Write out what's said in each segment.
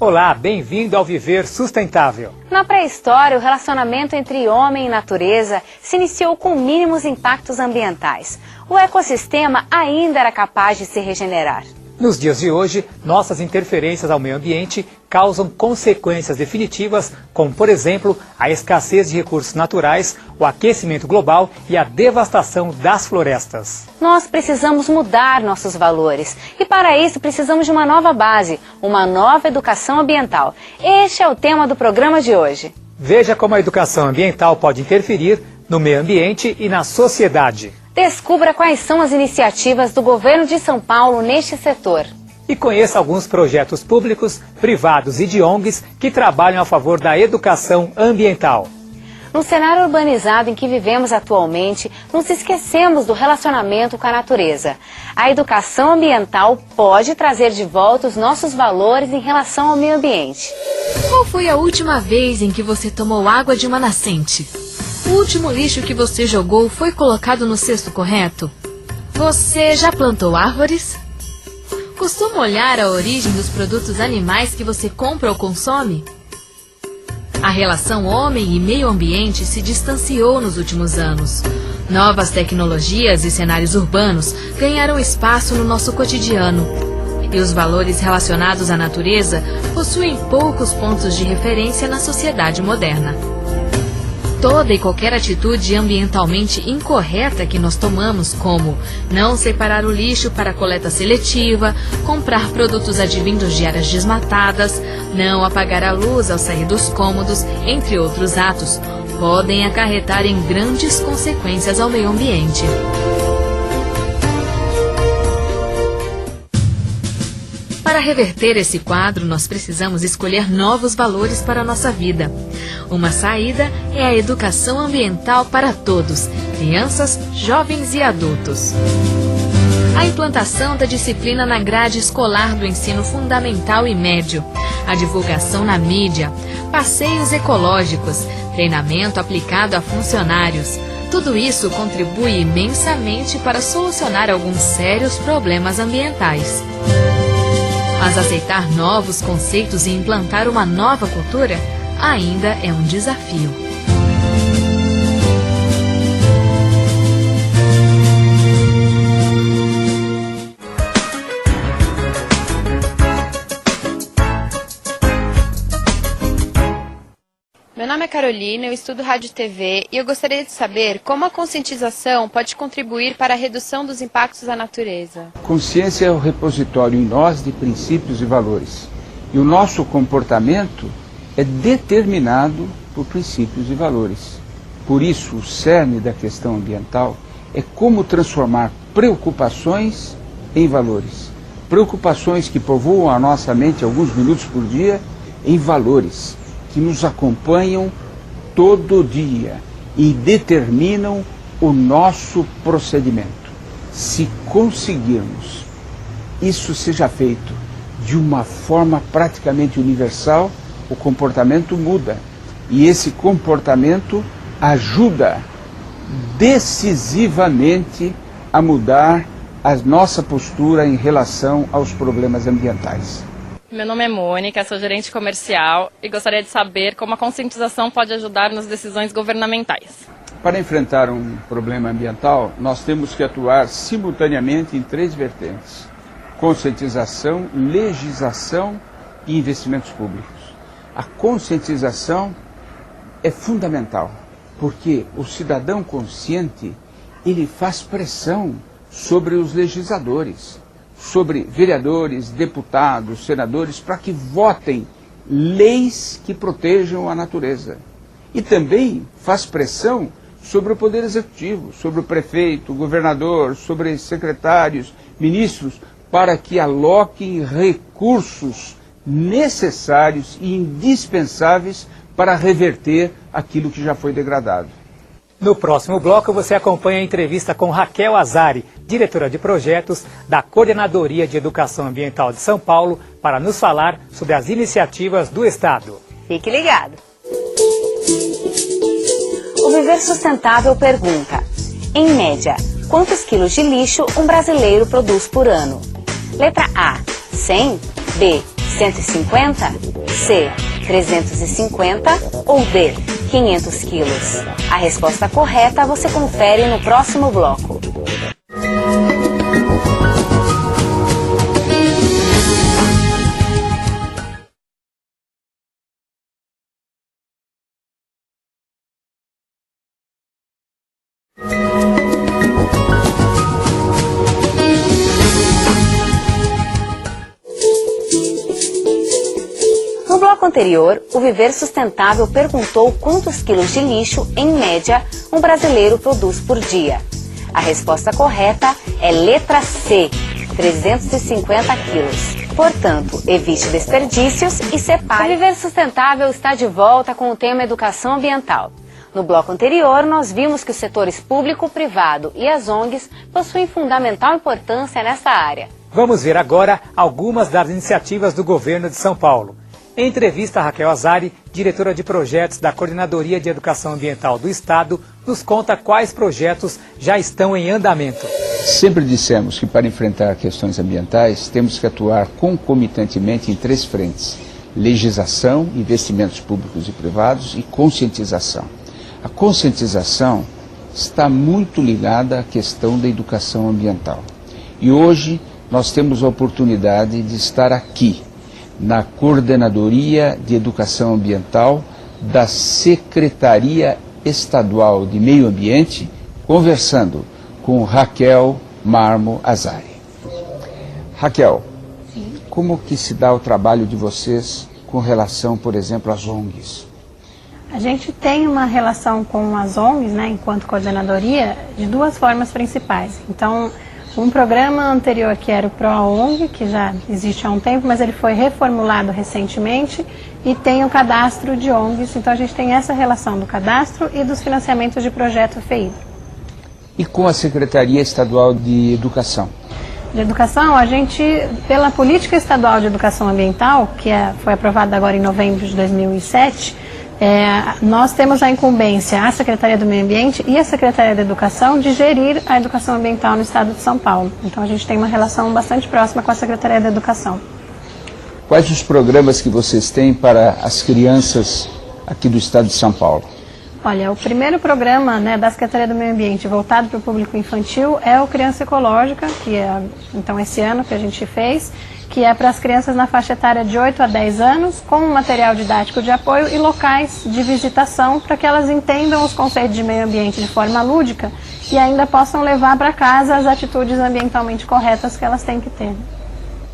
Olá, bem-vindo ao Viver Sustentável. Na pré-história, o relacionamento entre homem e natureza se iniciou com mínimos impactos ambientais. O ecossistema ainda era capaz de se regenerar. Nos dias de hoje, nossas interferências ao meio ambiente causam consequências definitivas, como, por exemplo, a escassez de recursos naturais, o aquecimento global e a devastação das florestas. Nós precisamos mudar nossos valores e, para isso, precisamos de uma nova base, uma nova educação ambiental. Este é o tema do programa de hoje. Veja como a educação ambiental pode interferir no meio ambiente e na sociedade. Descubra quais são as iniciativas do governo de São Paulo neste setor. E conheça alguns projetos públicos, privados e de ONGs que trabalham a favor da educação ambiental. No cenário urbanizado em que vivemos atualmente, nos esquecemos do relacionamento com a natureza. A educação ambiental pode trazer de volta os nossos valores em relação ao meio ambiente. Qual foi a última vez em que você tomou água de uma nascente? O último lixo que você jogou foi colocado no cesto correto? Você já plantou árvores? Costuma olhar a origem dos produtos animais que você compra ou consome? A relação homem e meio ambiente se distanciou nos últimos anos. Novas tecnologias e cenários urbanos ganharam espaço no nosso cotidiano. E os valores relacionados à natureza possuem poucos pontos de referência na sociedade moderna. Toda e qualquer atitude ambientalmente incorreta que nós tomamos, como não separar o lixo para coleta seletiva, comprar produtos advindos de áreas desmatadas, não apagar a luz ao sair dos cômodos, entre outros atos, podem acarretar em grandes consequências ao meio ambiente. Para reverter esse quadro, nós precisamos escolher novos valores para a nossa vida. Uma saída é a educação ambiental para todos, crianças, jovens e adultos. A implantação da disciplina na grade escolar do ensino fundamental e médio, a divulgação na mídia, passeios ecológicos, treinamento aplicado a funcionários. Tudo isso contribui imensamente para solucionar alguns sérios problemas ambientais. Mas aceitar novos conceitos e implantar uma nova cultura ainda é um desafio. Meu nome é Carolina, eu estudo Rádio e TV e eu gostaria de saber como a conscientização pode contribuir para a redução dos impactos à natureza. Consciência é o repositório em nós de princípios e valores. E o nosso comportamento é determinado por princípios e valores. Por isso, o cerne da questão ambiental é como transformar preocupações em valores. Preocupações que povoam a nossa mente alguns minutos por dia em valores que nos acompanham todo dia e determinam o nosso procedimento. Se conseguirmos isso seja feito de uma forma praticamente universal, o comportamento muda. E esse comportamento ajuda decisivamente a mudar a nossa postura em relação aos problemas ambientais. Meu nome é Mônica, sou gerente comercial e gostaria de saber como a conscientização pode ajudar nas decisões governamentais. Para enfrentar um problema ambiental, nós temos que atuar simultaneamente em 3 vertentes: conscientização, legislação e investimentos públicos. A conscientização é fundamental, porque o cidadão consciente, ele faz pressão sobre os legisladores, sobre vereadores, deputados, senadores, para que votem leis que protejam a natureza. E também faz pressão sobre o Poder Executivo, sobre o prefeito, o governador, sobre secretários, ministros, para que aloquem recursos necessários e indispensáveis para reverter aquilo que já foi degradado. No próximo bloco, você acompanha a entrevista com Raquel Azari, diretora de projetos da Coordenadoria de Educação Ambiental de São Paulo, para nos falar sobre as iniciativas do Estado. Fique ligado. O Viver Sustentável pergunta: em média, quantos quilos de lixo um brasileiro produz por ano? Letra A, 100, B, 150? C, 350 ou D, 500 quilos? A resposta correta você confere no próximo bloco. No bloco anterior, o Viver Sustentável perguntou quantos quilos de lixo, em média, um brasileiro produz por dia. A resposta correta é letra C, 350 quilos. Portanto, evite desperdícios e separe. O Viver Sustentável está de volta com o tema educação ambiental. No bloco anterior, nós vimos que os setores público, privado e as ONGs possuem fundamental importância nessa área. Vamos ver agora algumas das iniciativas do governo de São Paulo. Em entrevista, Raquel Azari, diretora de projetos da Coordenadoria de Educação Ambiental do Estado, nos conta quais projetos já estão em andamento. Sempre dissemos que para enfrentar questões ambientais temos que atuar concomitantemente em 3 frentes: legislação, investimentos públicos e privados e conscientização. A conscientização está muito ligada à questão da educação ambiental. E hoje nós temos a oportunidade de estar aqui, na Coordenadoria de Educação Ambiental da Secretaria Estadual de Meio Ambiente, conversando com Raquel Marmo Azari. Raquel, como que se dá o trabalho de vocês com relação, por exemplo, às ONGs? A gente tem uma relação com as ONGs, enquanto coordenadoria, de 2 formas principais. Então, um programa anterior que era o ProONG, que já existe há um tempo, mas ele foi reformulado recentemente e tem o cadastro de ONGs. Então a gente tem essa relação do cadastro e dos financiamentos de projeto FEIDRO. E com a Secretaria Estadual de Educação? De Educação, a gente, pela Política Estadual de Educação Ambiental, que foi aprovada agora em novembro de 2007, nós temos a incumbência, a Secretaria do Meio Ambiente e a Secretaria da Educação, de gerir a educação ambiental no estado de São Paulo. Então a gente tem uma relação bastante próxima com a Secretaria da Educação. Quais os programas que vocês têm para as crianças aqui do estado de São Paulo? Olha, o primeiro programa da Secretaria do Meio Ambiente voltado para o público infantil é o Criança Ecológica, que é então esse ano que a gente fez, que é para as crianças na faixa etária de 8 a 10 anos, com material didático de apoio e locais de visitação para que elas entendam os conceitos de meio ambiente de forma lúdica e ainda possam levar para casa as atitudes ambientalmente corretas que elas têm que ter.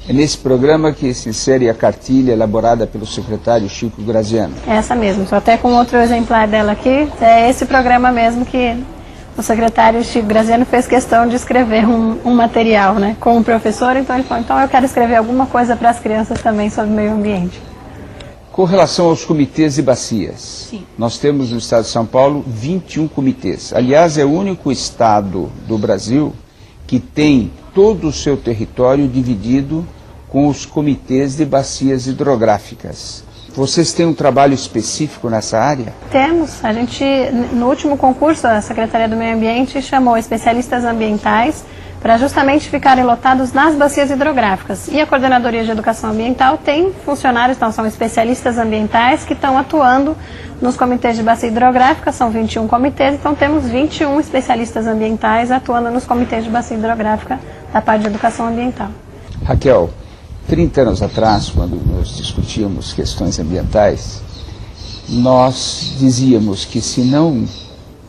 É nesse programa que se insere a cartilha elaborada pelo secretário Chico Graziano? Essa mesmo, estou até com outro exemplar dela aqui. É esse programa mesmo que o secretário Chico Graziano fez questão de escrever um material com o professor. Então ele falou, então eu quero escrever alguma coisa para as crianças também sobre o meio ambiente. Com relação aos comitês de bacias, Sim. Nós temos no estado de São Paulo 21 comitês. Aliás, é o único estado do Brasil que tem todo o seu território dividido com os comitês de bacias hidrográficas. Vocês têm um trabalho específico nessa área? Temos. A gente, no último concurso, a Secretaria do Meio Ambiente chamou especialistas ambientais para justamente ficarem lotados nas bacias hidrográficas. E a Coordenadoria de Educação Ambiental tem funcionários, então são especialistas ambientais que estão atuando nos comitês de bacia hidrográfica, são 21 comitês, então temos 21 especialistas ambientais atuando nos comitês de bacia hidrográfica da parte de educação ambiental. Raquel, 30 anos atrás, quando nós discutíamos questões ambientais, nós dizíamos que se não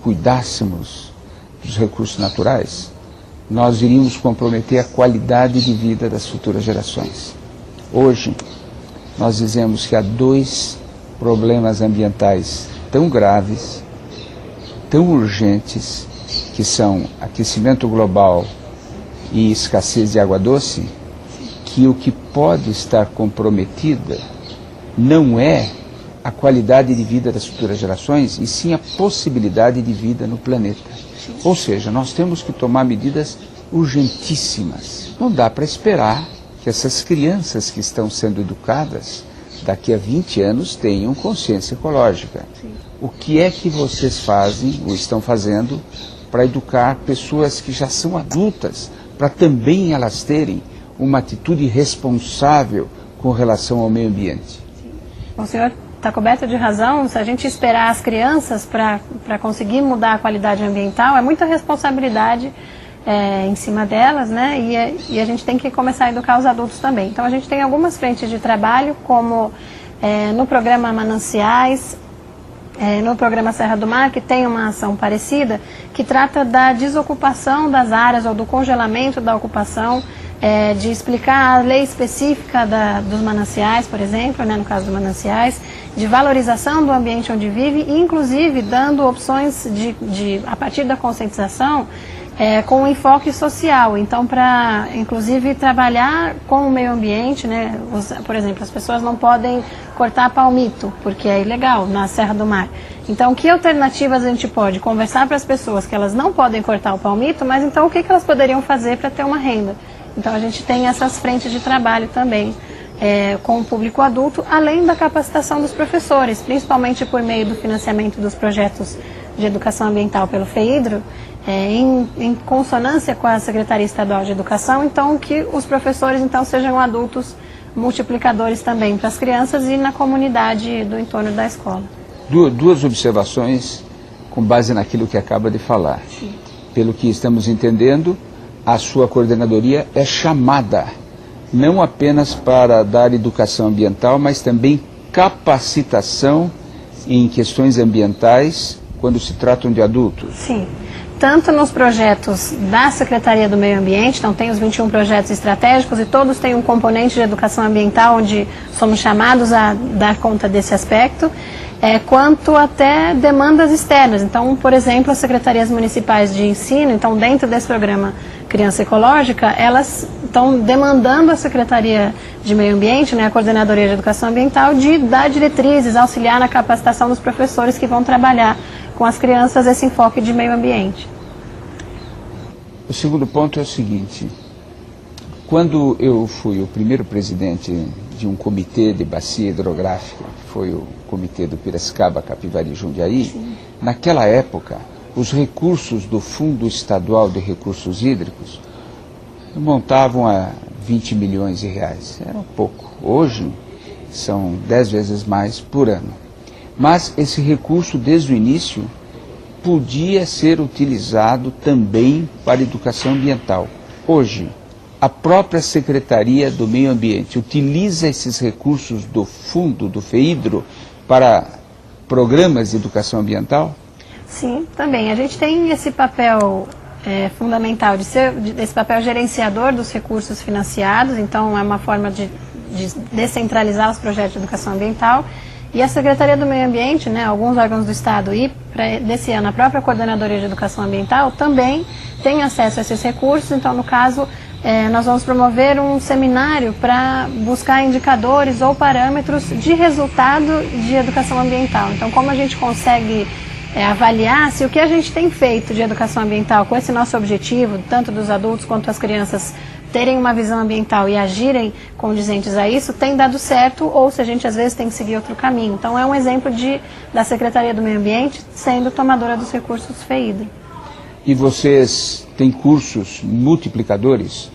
cuidássemos dos recursos naturais, nós iríamos comprometer a qualidade de vida das futuras gerações. Hoje, nós dizemos que há 2 problemas ambientais tão graves, tão urgentes, que são aquecimento global e escassez de água doce, que o que pode estar comprometida não é a qualidade de vida das futuras gerações, e sim a possibilidade de vida no planeta. Ou seja, nós temos que tomar medidas urgentíssimas. Não dá para esperar que essas crianças que estão sendo educadas daqui a 20 anos tenham consciência ecológica. O que é que vocês fazem ou estão fazendo para educar pessoas que já são adultas, para também elas terem uma atitude responsável com relação ao meio ambiente? O senhor está coberto de razão. Se a gente esperar as crianças para conseguir mudar a qualidade ambiental, é muita responsabilidade em cima delas, né? E a gente tem que começar a educar os adultos também. Então a gente tem algumas frentes de trabalho, como no programa Mananciais, no programa Serra do Mar, que tem uma ação parecida, que trata da desocupação das áreas ou do congelamento da ocupação, de explicar a lei específica dos mananciais, por exemplo, né, no caso dos mananciais, de valorização do ambiente onde vive, e inclusive dando opções a partir da conscientização, com um enfoque social. Então, para inclusive trabalhar com o meio ambiente, né, por exemplo, as pessoas não podem cortar palmito, porque é ilegal na Serra do Mar. Então, que alternativas a gente pode conversar para as pessoas que elas não podem cortar o palmito, mas então o que elas poderiam fazer para ter uma renda? Então, a gente tem essas frentes de trabalho também com o público adulto, além da capacitação dos professores, principalmente por meio do financiamento dos projetos de educação ambiental pelo FEIDRO, em consonância com a Secretaria Estadual de Educação, então que os professores então sejam adultos multiplicadores também para as crianças e na comunidade do entorno da escola. Duas observações com base naquilo que acaba de falar. Sim. Pelo que estamos entendendo, a sua coordenadoria é chamada não apenas para dar educação ambiental, mas também capacitação em questões ambientais quando se tratam de adultos. Sim. Tanto nos projetos da Secretaria do Meio Ambiente, então tem os 21 projetos estratégicos e todos têm um componente de educação ambiental onde somos chamados a dar conta desse aspecto, quanto até demandas externas. Então, por exemplo, as secretarias municipais de ensino, então dentro desse programa Criança Ecológica, elas estão demandando a Secretaria de Meio Ambiente, né, a Coordenadoria de Educação Ambiental, de dar diretrizes, auxiliar na capacitação dos professores que vão trabalhar com as crianças esse enfoque de meio ambiente. O segundo ponto é o seguinte: quando eu fui o primeiro presidente de um comitê de bacia hidrográfica, que foi o comitê do Piracicaba, Capivari e Jundiaí, sim, naquela época, os recursos do Fundo Estadual de Recursos Hídricos montavam a 20 milhões de reais. Era pouco. Hoje, são 10 vezes mais por ano. Mas esse recurso, desde o início, podia ser utilizado também para educação ambiental. Hoje, a própria Secretaria do Meio Ambiente utiliza esses recursos do fundo, do FEIDRO, para programas de educação ambiental? Sim, também. A gente tem esse papel fundamental, desse papel gerenciador dos recursos financiados, então é uma forma de descentralizar os projetos de educação ambiental. E a Secretaria do Meio Ambiente, né, alguns órgãos do Estado e, desse ano, a própria Coordenadoria de Educação Ambiental também tem acesso a esses recursos. Então, no caso, nós vamos promover um seminário para buscar indicadores ou parâmetros de resultado de educação ambiental. Então, como a gente consegue avaliar se o que a gente tem feito de educação ambiental com esse nosso objetivo, tanto dos adultos quanto as crianças, terem uma visão ambiental e agirem condizentes a isso, tem dado certo, ou se a gente às vezes tem que seguir outro caminho. Então é um exemplo da Secretaria do Meio Ambiente sendo tomadora dos recursos FEIDRO. E vocês têm cursos multiplicadores,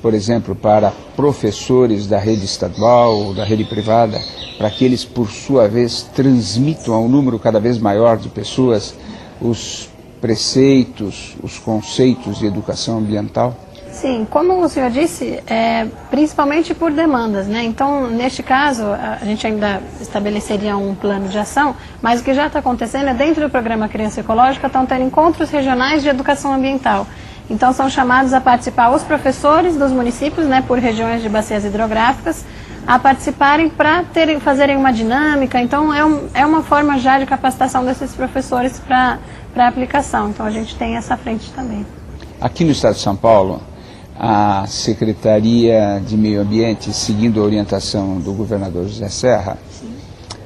por exemplo, para professores da rede estadual ou da rede privada, para que eles, por sua vez, transmitam a um número cada vez maior de pessoas os preceitos, os conceitos de educação ambiental? Sim, como o senhor disse, principalmente por demandas, né? Então, neste caso, a gente ainda estabeleceria um plano de ação, mas o que já está acontecendo é, dentro do programa Criança Ecológica, estão tendo encontros regionais de educação ambiental. Então, são chamados a participar os professores dos municípios, né, por regiões de bacias hidrográficas, a participarem para fazerem uma dinâmica. Então, é uma forma já de capacitação desses professores para aplicação. Então, a gente tem essa frente também. Aqui no estado de São Paulo, a Secretaria de Meio Ambiente, seguindo a orientação do governador José Serra, sim,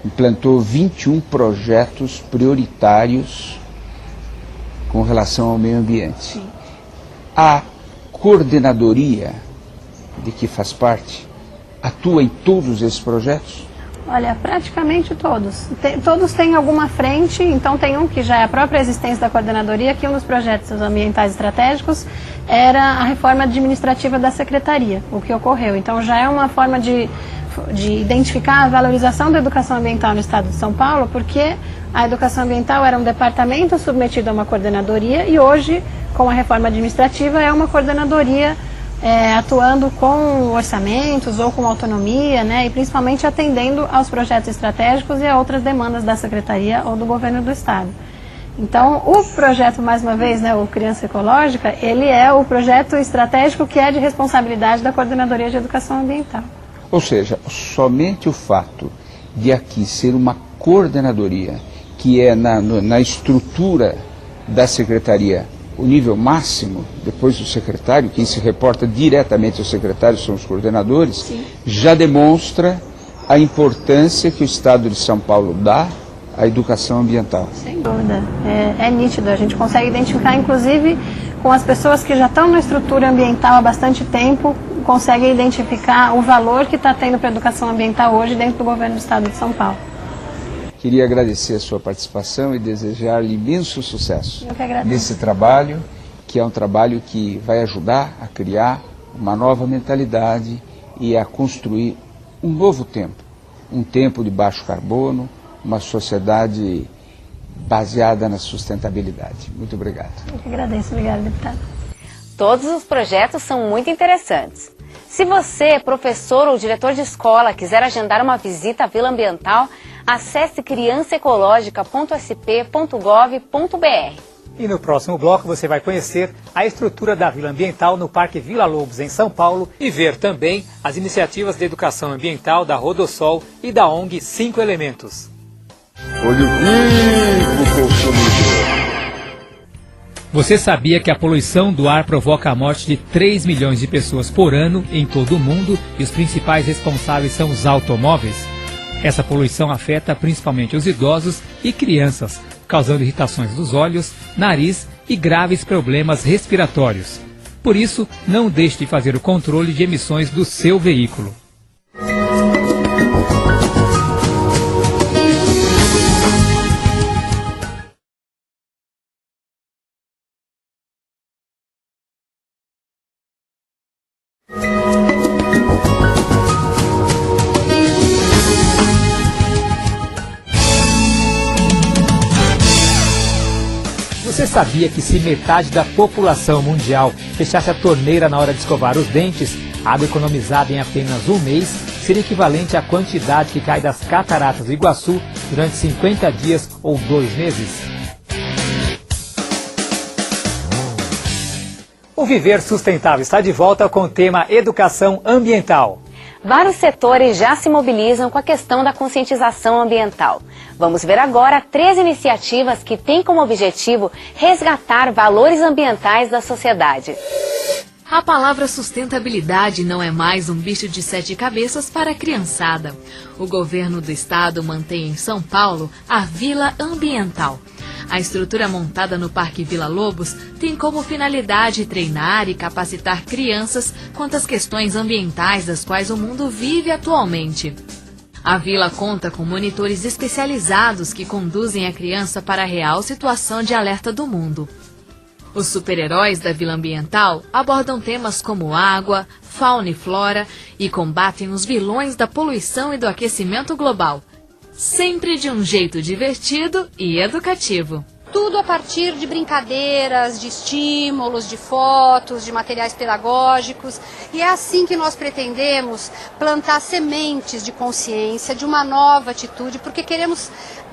implantou 21 projetos prioritários com relação ao meio ambiente. Sim. A coordenadoria de que faz parte atua em todos esses projetos? Olha, praticamente todos. Todos têm alguma frente, então tem um que já é a própria existência da coordenadoria, que um dos projetos ambientais estratégicos era a reforma administrativa da secretaria, o que ocorreu. Então já é uma forma de de identificar a valorização da educação ambiental no estado de São Paulo, porque a educação ambiental era um departamento submetido a uma coordenadoria e hoje, com a reforma administrativa, é uma coordenadoria atuando com orçamentos ou com autonomia, né, e principalmente atendendo aos projetos estratégicos e a outras demandas da Secretaria ou do Governo do Estado. Então, o projeto, mais uma vez, né, o Criança Ecológica, ele é o projeto estratégico que é de responsabilidade da Coordenadoria de Educação Ambiental. Ou seja, somente o fato de aqui ser uma coordenadoria, que é na estrutura da Secretaria o nível máximo, depois do secretário, quem se reporta diretamente ao secretário são os coordenadores, sim, já demonstra a importância que o Estado de São Paulo dá à educação ambiental. Sem dúvida, é nítido, a gente consegue identificar, inclusive, com as pessoas que já estão na estrutura ambiental há bastante tempo, conseguem identificar o valor que está tendo para a educação ambiental hoje dentro do governo do Estado de São Paulo. Queria agradecer a sua participação e desejar-lhe imenso sucesso nesse trabalho, que é um trabalho que vai ajudar a criar uma nova mentalidade e a construir um novo tempo, um tempo de baixo carbono, uma sociedade baseada na sustentabilidade. Muito obrigado. Eu que agradeço, obrigada, deputada. Todos os projetos são muito interessantes. Se você, professor ou diretor de escola, quiser agendar uma visita à Vila Ambiental, acesse criançaecológica.sp.gov.br. E no próximo bloco você vai conhecer a estrutura da Vila Ambiental no Parque Vila Lobos, em São Paulo, e ver também as iniciativas de educação ambiental da Rodossol e da ONG 5 Elementos. Olho vivo, consumidor. Você sabia que a poluição do ar provoca a morte de 3 milhões de pessoas por ano em todo o mundo e os principais responsáveis são os automóveis? Essa poluição afeta principalmente os idosos e crianças, causando irritações dos olhos, nariz e graves problemas respiratórios. Por isso, não deixe de fazer o controle de emissões do seu veículo. Você sabia que se metade da população mundial fechasse a torneira na hora de escovar os dentes, a água economizada em apenas um mês seria equivalente à quantidade que cai das cataratas do Iguaçu durante 50 dias ou 2 meses? O Viver Sustentável está de volta com o tema Educação Ambiental. Vários setores já se mobilizam com a questão da conscientização ambiental. Vamos ver agora 3 iniciativas que têm como objetivo resgatar valores ambientais da sociedade. A palavra sustentabilidade não é mais um bicho de 7 cabeças para a criançada. O governo do estado mantém em São Paulo a Vila Ambiental. A estrutura montada no Parque Vila Lobos tem como finalidade treinar e capacitar crianças quanto às questões ambientais das quais o mundo vive atualmente. A vila conta com monitores especializados que conduzem a criança para a real situação de alerta do mundo. Os super-heróis da Vila Ambiental abordam temas como água, fauna e flora e combatem os vilões da poluição e do aquecimento global. Sempre de um jeito divertido e educativo. Tudo a partir de brincadeiras, de estímulos, de fotos, de materiais pedagógicos. E é assim que nós pretendemos plantar sementes de consciência, de uma nova atitude, porque queremos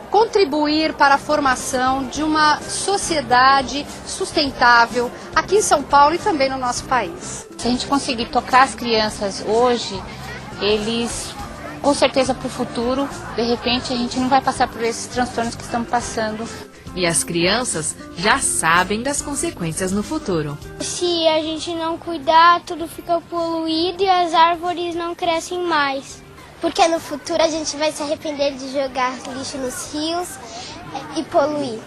contribuir para a formação de uma sociedade sustentável aqui em São Paulo e também no nosso país. Se a gente conseguir tocar as crianças hoje, eles, com certeza para o futuro, de repente a gente não vai passar por esses transtornos que estamos passando. E as crianças já sabem das consequências no futuro. Se a gente não cuidar, tudo fica poluído e as árvores não crescem mais. Porque no futuro a gente vai se arrepender de jogar lixo nos rios e poluir.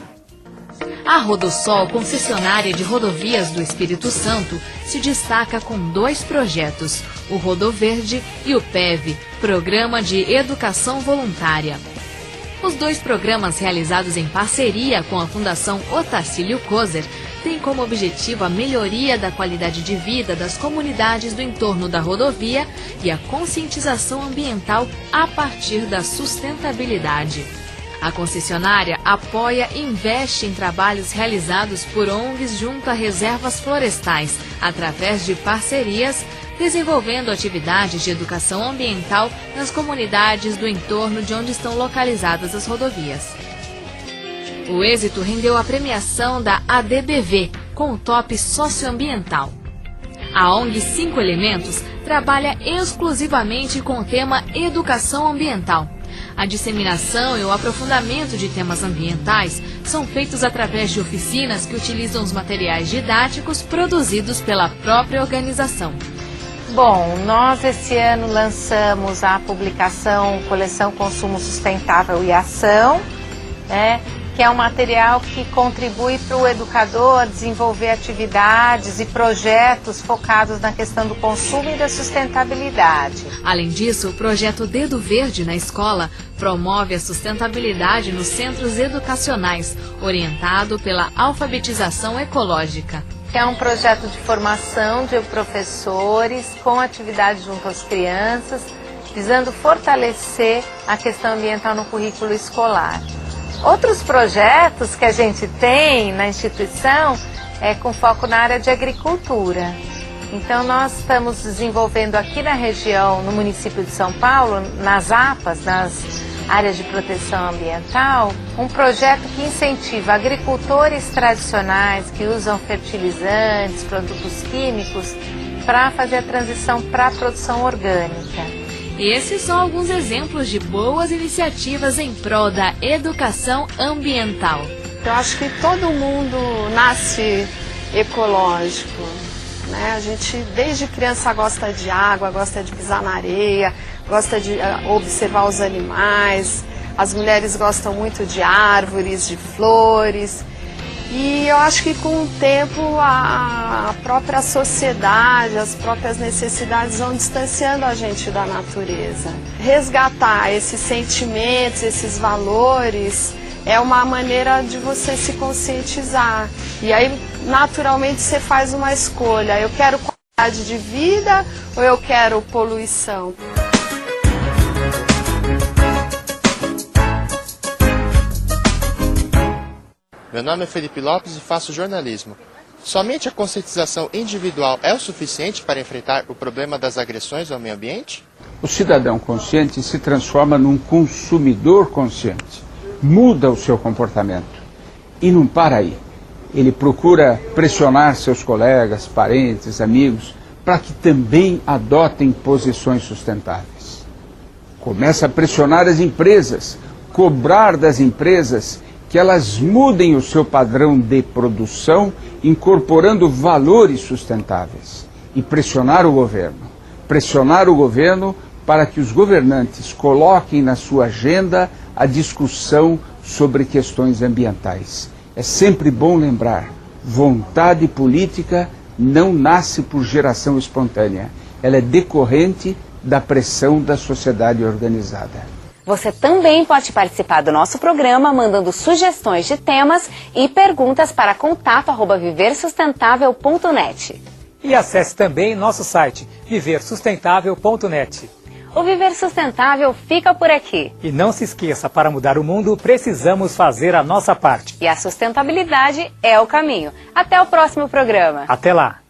A Rodossol, concessionária de rodovias do Espírito Santo, se destaca com 2 projetos, o Rodoverde e o PEV, Programa de Educação Voluntária. Os 2 programas realizados em parceria com a Fundação Otacílio Kozer têm como objetivo a melhoria da qualidade de vida das comunidades do entorno da rodovia e a conscientização ambiental a partir da sustentabilidade. A concessionária apoia e investe em trabalhos realizados por ONGs junto a reservas florestais, através de parcerias, desenvolvendo atividades de educação ambiental nas comunidades do entorno de onde estão localizadas as rodovias. O êxito rendeu a premiação da ADBV, com o top socioambiental. A ONG 5 Elementos trabalha exclusivamente com o tema educação ambiental. A disseminação e o aprofundamento de temas ambientais são feitos através de oficinas que utilizam os materiais didáticos produzidos pela própria organização. Bom, nós esse ano lançamos a publicação Coleção Consumo Sustentável e Ação, né, que é um material que contribui para o educador desenvolver atividades e projetos focados na questão do consumo e da sustentabilidade. Além disso, o projeto Dedo Verde na Escola promove a sustentabilidade nos centros educacionais, orientado pela alfabetização ecológica. É um projeto de formação de professores com atividade junto às crianças, visando fortalecer a questão ambiental no currículo escolar. Outros projetos que a gente tem na instituição é com foco na área de agricultura. Então nós estamos desenvolvendo aqui na região, no município de São Paulo, nas APAs, nas áreas de proteção ambiental, um projeto que incentiva agricultores tradicionais que usam fertilizantes, produtos químicos, para fazer a transição para a produção orgânica. Esses são alguns exemplos de boas iniciativas em prol da educação ambiental. Eu acho que todo mundo nasce ecológico, né? A gente desde criança gosta de água, gosta de pisar na areia, gosta de observar os animais, as mulheres gostam muito de árvores, de flores. E eu acho que com o tempo a própria sociedade, as próprias necessidades vão distanciando a gente da natureza. Resgatar esses sentimentos, esses valores, é uma maneira de você se conscientizar. E aí, naturalmente, você faz uma escolha. Eu quero qualidade de vida ou eu quero poluição? Meu nome é Felipe Lopes e faço jornalismo. Somente a conscientização individual é o suficiente para enfrentar o problema das agressões ao meio ambiente? O cidadão consciente se transforma num consumidor consciente, muda o seu comportamento e não para aí. Ele procura pressionar seus colegas, parentes, amigos, para que também adotem posições sustentáveis. Começa a pressionar as empresas, cobrar das empresas que elas mudem o seu padrão de produção, incorporando valores sustentáveis. E pressionar o governo para que os governantes coloquem na sua agenda a discussão sobre questões ambientais. É sempre bom lembrar, vontade política não nasce por geração espontânea, ela é decorrente da pressão da sociedade organizada. Você também pode participar do nosso programa mandando sugestões de temas e perguntas para contato@viversustentável.net. E acesse também nosso site viversustentável.net. O Viver Sustentável fica por aqui. E não se esqueça, para mudar o mundo, precisamos fazer a nossa parte. E a sustentabilidade é o caminho. Até o próximo programa. Até lá.